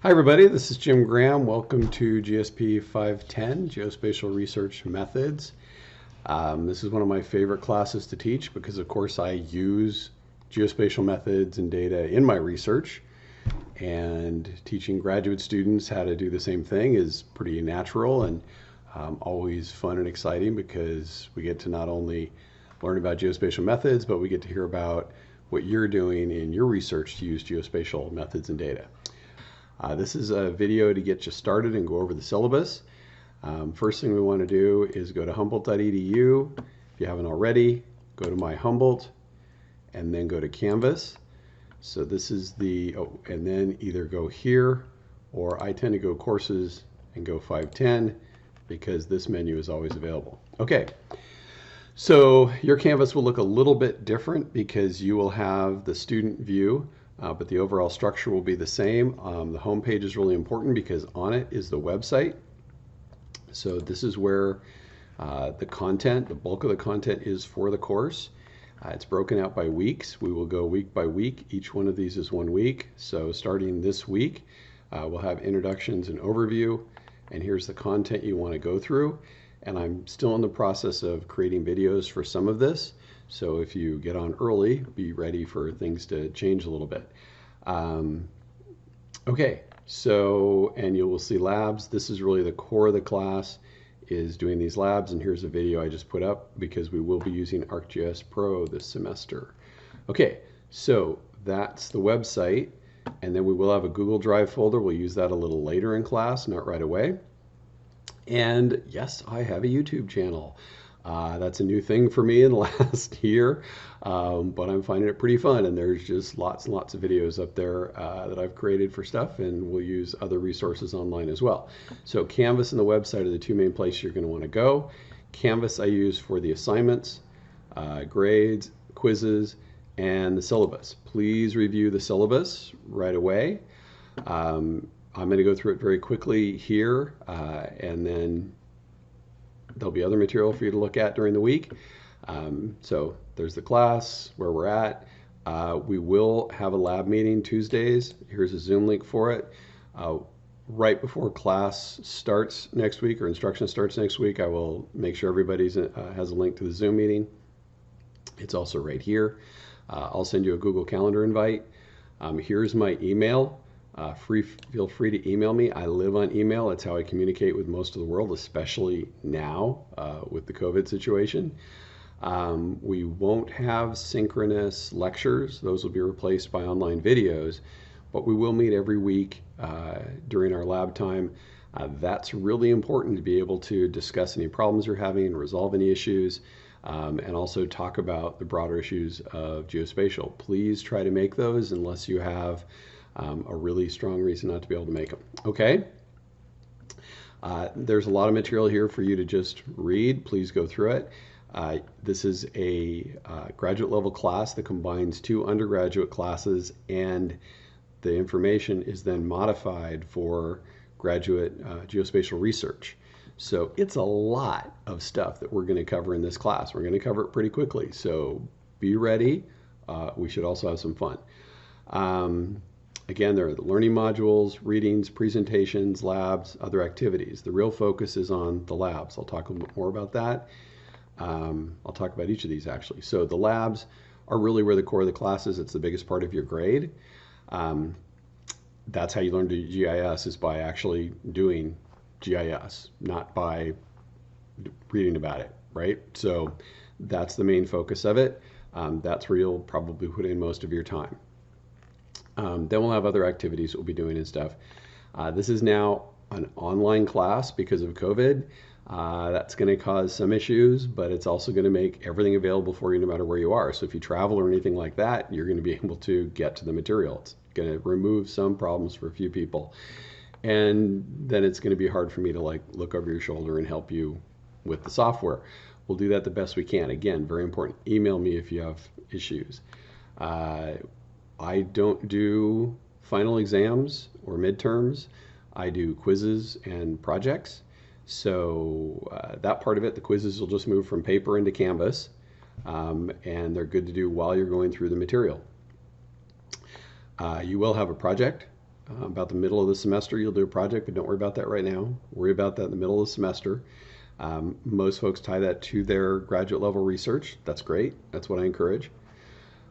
Hi everybody, this is Jim Graham. Welcome to GSP 510, Geospatial Research Methods. This is one of my favorite classes to teach because of course I use geospatial methods and data in my research, and teaching graduate students how to do the same thing is pretty natural and always fun and exciting because we get to not only learn about geospatial methods, but we get to hear about what you're doing in your research to use geospatial methods and data. This is a video to get you started and go over the syllabus. First thing we want to do is go to humboldt.edu. If you haven't already, go to My Humboldt and then go to Canvas. So this is and then either go here, or I tend to go Courses and go 510 because this menu is always available. Okay, so your Canvas will look a little bit different because you will have the student view. But the overall structure will be the same. The home page is really important because on it is the website. So this is where the bulk of the content is for the course. It's broken out by weeks. We will go week by week. Each one of these is 1 week. So starting this week, we'll have introductions and overview. And here's the content you want to go through. And I'm still in the process of creating videos for some of this. So if you get on early, be ready for things to change a little bit. Okay, so, and you will see labs. This is really the core of the class, is doing these labs. And here's a video I just put up because we will be using ArcGIS Pro this semester. Okay, so that's the website. And then we will have a Google Drive folder. We'll use that a little later in class, not right away. And yes, I have a YouTube channel. That's a new thing for me in the last year, but I'm finding it pretty fun, and there's just lots and lots of videos up there that I've created for stuff, and we'll use other resources online as well. So Canvas and the website are the two main places you're going to want to go. Canvas I use for the assignments, grades, quizzes, and the syllabus. Please review the syllabus right away. I'm going to go through it very quickly here, and then there'll be other material for you to look at during the week. So there's the class, where we're at. We will have a lab meeting Tuesdays. Here's a Zoom link for it. Right before class starts next week, or instruction starts next week, I will make sure everybody has a link to the Zoom meeting. It's also right here. I'll send you a Google Calendar invite. Here's my email. Feel free to email me. I live on email. It's how I communicate with most of the world, especially now with the COVID situation. We won't have synchronous lectures. Those will be replaced by online videos, but we will meet every week during our lab time. That's really important to be able to discuss any problems you're having and resolve any issues, and also talk about the broader issues of geospatial. Please try to make those unless you have a really strong reason not to be able to make them. Okay. There's a lot of material here for you to just read. Please go through it. This is a graduate level class that combines 2 undergraduate classes, and the information is then modified for graduate geospatial research. So it's a lot of stuff that we're going to cover in this class. We're going to cover it pretty quickly, so be ready. We should also have some fun. Again, there are the learning modules, readings, presentations, labs, other activities. The real focus is on the labs. I'll talk a little bit more about that. I'll talk about each of these actually. So the labs are really where the core of the class is. It's the biggest part of your grade. That's how you learn to do GIS, is by actually doing GIS, not by reading about it, right? So that's the main focus of it. That's where you'll probably put in most of your time. Then we'll have other activities we'll be doing and stuff. This is now an online class because of COVID. That's going to cause some issues, but it's also going to make everything available for you no matter where you are. So if you travel or anything like that, you're going to be able to get to the material. It's going to remove some problems for a few people. And then it's going to be hard for me to look over your shoulder and help you with the software. We'll do that the best we can. Again, very important. Email me if you have issues. I don't do final exams or midterms. I do quizzes and projects. So that part of it, the quizzes will just move from paper into Canvas, and they're good to do while you're going through the material. You will have a project. About the middle of the semester, you'll do a project, but don't worry about that right now. Worry about that in the middle of the semester. Most folks tie that to their graduate level research. That's great. That's what I encourage.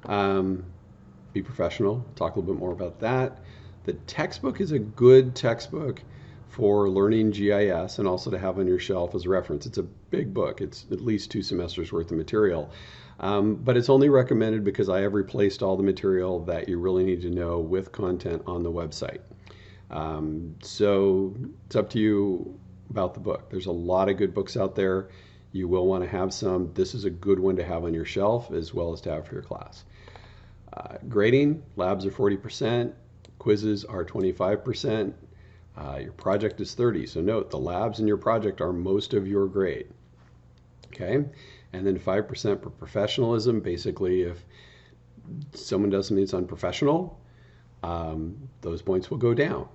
Be professional. Talk a little bit more about that. The textbook is a good textbook for learning GIS and also to have on your shelf as a reference. It's a big book. It's at least 2 semesters worth of material. But it's only recommended because I have replaced all the material that you really need to know with content on the website. So it's up to you about the book. There's a lot of good books out there. You will want to have some. This is a good one to have on your shelf as well as to have for your class. Grading, labs are 40%, quizzes are 25%, your project is 30%. So note, the labs in your project are most of your grade. Okay, and then 5% for professionalism. Basically, if someone does something that's unprofessional, those points will go down.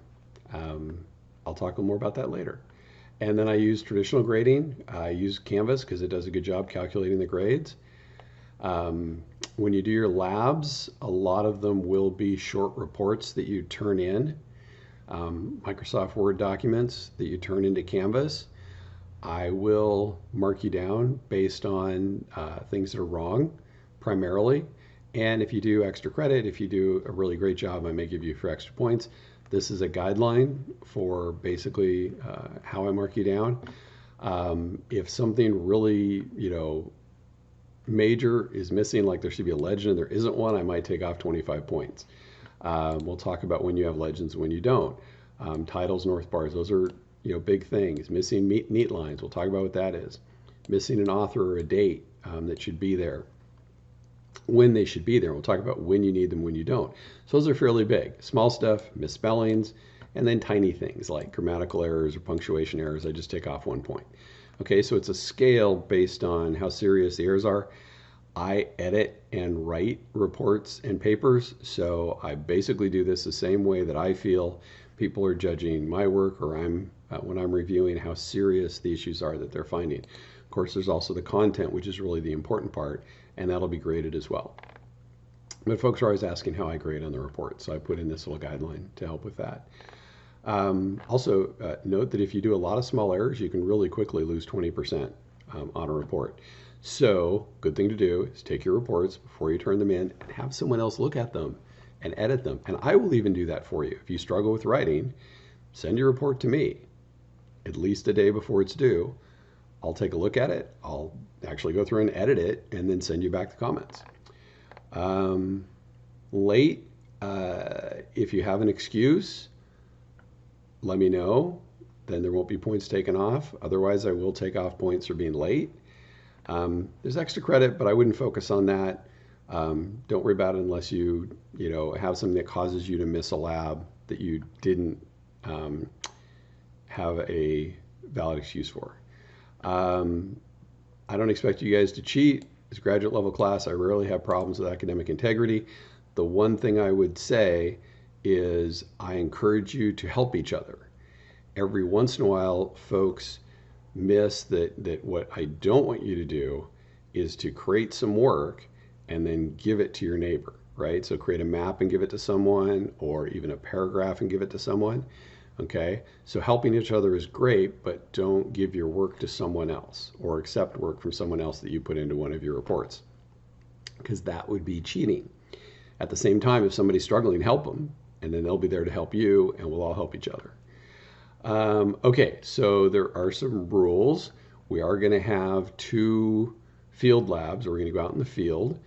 I'll talk a little more about that later. And then I use traditional grading. I use Canvas because it does a good job calculating the grades. When you do your labs, a lot of them will be short reports that you turn in, Microsoft Word documents that you turn into Canvas. I will mark you down based on things that are wrong, primarily. And if you do extra credit, if you do a really great job, I may give you for extra points. This is a guideline for basically how I mark you down. If something really, major is missing, like there should be a legend and there isn't one, I might take off 25 points. We'll talk about when you have legends and when you don't. Titles, north bars, those are big things. Missing neat lines, we'll talk about what that is. Missing an author or a date that should be there, when they should be there. We'll talk about when you need them, when you don't. So those are fairly big. Small stuff, misspellings, and then tiny things like grammatical errors or punctuation errors, I just take off 1 point. Okay, so it's a scale based on how serious the errors are. I edit and write reports and papers, so I basically do this the same way that I feel people are judging my work, or when I'm reviewing how serious the issues are that they're finding. Of course, there's also the content, which is really the important part, and that'll be graded as well. But folks are always asking how I grade on the report, so I put in this little guideline to help with that. Also, note that if you do a lot of small errors, you can really quickly lose 20% on a report. So, good thing to do is take your reports before you turn them in and have someone else look at them and edit them. And I will even do that for you. If you struggle with writing, send your report to me at least a day before it's due. I'll take a look at it. I'll actually go through and edit it and then send you back the comments. Late, if you have an excuse, let me know. Then there won't be points taken off. Otherwise, I will take off points for being late. There's extra credit, but I wouldn't focus on that. Don't worry about it unless you have something that causes you to miss a lab that you didn't have a valid excuse for. I don't expect you guys to cheat. As a graduate level class, I rarely have problems with academic integrity. The one thing I would say is I encourage you to help each other. Every once in a while, folks miss that what I don't want you to do is to create some work and then give it to your neighbor, right? So create a map and give it to someone, or even a paragraph and give it to someone. Okay, so helping each other is great, but don't give your work to someone else or accept work from someone else that you put into one of your reports, because that would be cheating. At the same time, if somebody's struggling, help them, and then they'll be there to help you, and we'll all help each other. Okay, so there are some rules. We are going to have 2 field labs. We're going to go out in the field.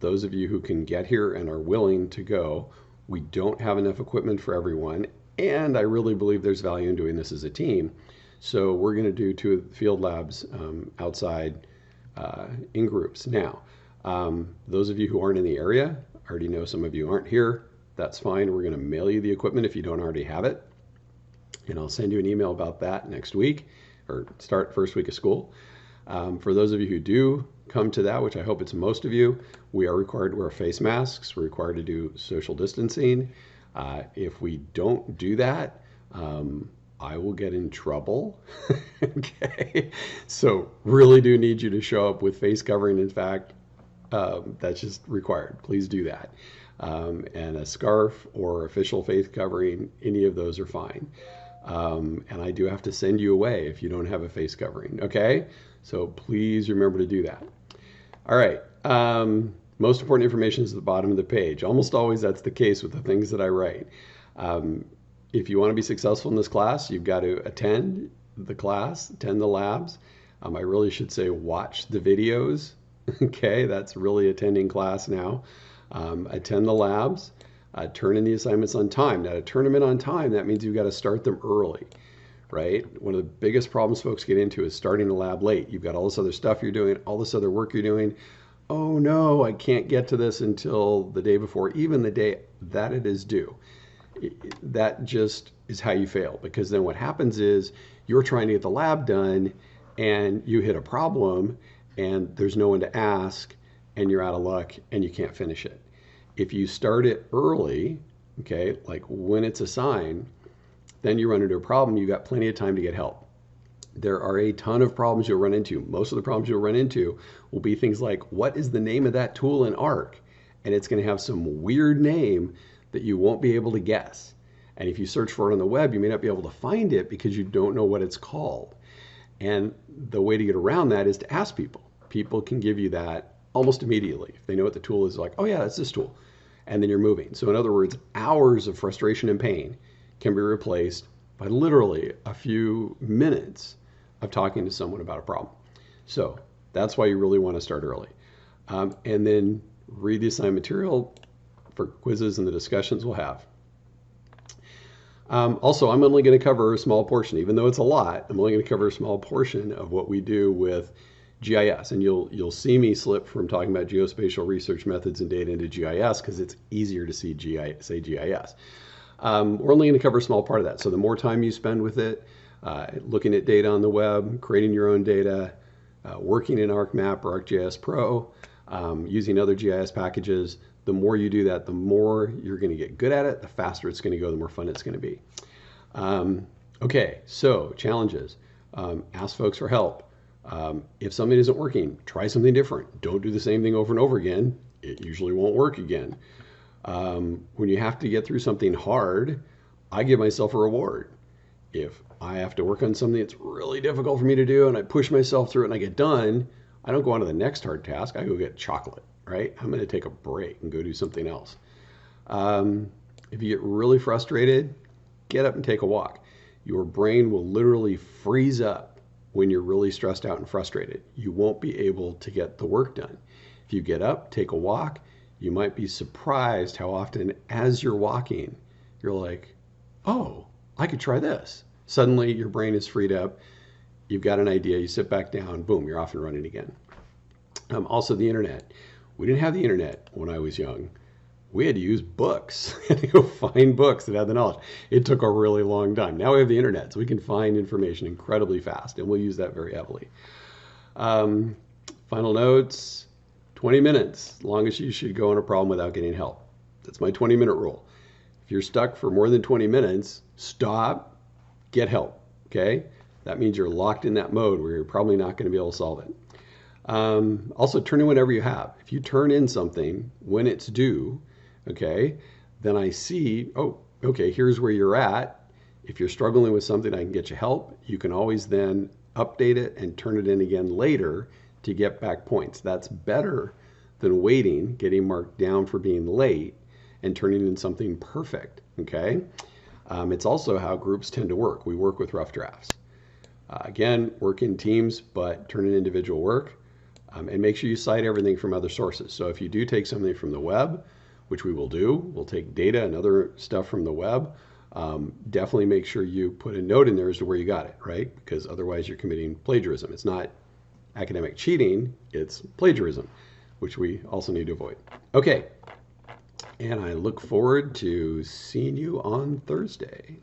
Those of you who can get here and are willing to go, we don't have enough equipment for everyone. And I really believe there's value in doing this as a team. So we're going to do 2 field labs outside in groups. Now, those of you who aren't in the area, I already know some of you aren't here. That's fine. We're going to mail you the equipment if you don't already have it. And I'll send you an email about that next week, or start first week of school. For those of you who do come to that, which I hope it's most of you, we are required to wear face masks. We're required to do social distancing. If we don't do that, I will get in trouble. Okay, so really do need you to show up with face covering. In fact, that's just required. Please do that. and a scarf or official faith covering, any of those are fine. And I do have to send you away if you don't have a face covering, okay? So please remember to do that. All right. Most important information is at the bottom of the page. Almost always that's the case with the things that I write. If you want to be successful in this class, you've got to attend the class, attend the labs. I really should say watch the videos. Okay, that's really attending class now. Attend the labs, turn in the assignments on time. Now, to turn them in on time, that means you've got to start them early, right? One of the biggest problems folks get into is starting a lab late. You've got all this other stuff you're doing, all this other work you're doing. Oh no, I can't get to this until the day before, even the day that it is due. That just is how you fail, because then what happens is you're trying to get the lab done and you hit a problem and there's no one to ask and you're out of luck and you can't finish it. If you start it early, okay, like when it's assigned, then you run into a problem, you've got plenty of time to get help. There are a ton of problems you'll run into. Most of the problems you'll run into will be things like, what is the name of that tool in ARC? And it's going to have some weird name that you won't be able to guess. And if you search for it on the web, you may not be able to find it because you don't know what it's called. And the way to get around that is to ask people. People can give you that almost immediately. If they know what the tool is, like, oh yeah, that's this tool. And then you're moving. So in other words, hours of frustration and pain can be replaced by literally a few minutes of talking to someone about a problem. So that's why you really want to start early. And then read the assigned material for quizzes and the discussions we'll have. Also, I'm only going to cover a small portion, even though it's a lot. I'm only going to cover a small portion of what we do with GIS, and you'll see me slip from talking about geospatial research methods and data into GIS because it's easier to say GIS. We're only going to cover a small part of that. So the more time you spend with it, looking at data on the web, creating your own data, working in ArcMap or ArcGIS Pro, using other GIS packages, the more you do that, the more you're going to get good at it, the faster it's going to go, the more fun it's going to be. Okay, so challenges. Ask folks for help. If something isn't working, try something different. Don't do the same thing over and over again. It usually won't work again. When you have to get through something hard, I give myself a reward. If I have to work on something that's really difficult for me to do and I push myself through it and I get done, I don't go on to the next hard task. I go get chocolate, right? I'm going to take a break and go do something else. If you get really frustrated, get up and take a walk. Your brain will literally freeze up when you're really stressed out and frustrated. You won't be able to get the work done. If you get up, take a walk, you might be surprised how often as you're walking, you're like, oh, I could try this. Suddenly your brain is freed up. You've got an idea, you sit back down, boom, you're off and running again. Also the internet. We didn't have the internet when I was young. We had to use books. We had to go find books that had the knowledge. It took a really long time. Now we have the internet, so we can find information incredibly fast, and we'll use that very heavily. Final notes, 20 minutes, longest you should go on a problem without getting help. That's my 20-minute rule. If you're stuck for more than 20 minutes, stop, get help, okay? That means you're locked in that mode where you're probably not going to be able to solve it. Also, turn in whatever you have. If you turn in something when it's due, okay, then I see, oh, okay, here's where you're at. If you're struggling with something, I can get you help. You can always then update it and turn it in again later to get back points. That's better than waiting, getting marked down for being late, and turning in something perfect, okay? It's also how groups tend to work. We work with rough drafts. Again, work in teams, but turn in individual work. And make sure you cite everything from other sources. So if you do take something from the web, which we will do, we'll take data and other stuff from the web, definitely make sure you put a note in there as to where you got it, right? Because otherwise you're committing plagiarism. It's not academic cheating, it's plagiarism, which we also need to avoid. Okay, and I look forward to seeing you on Thursday.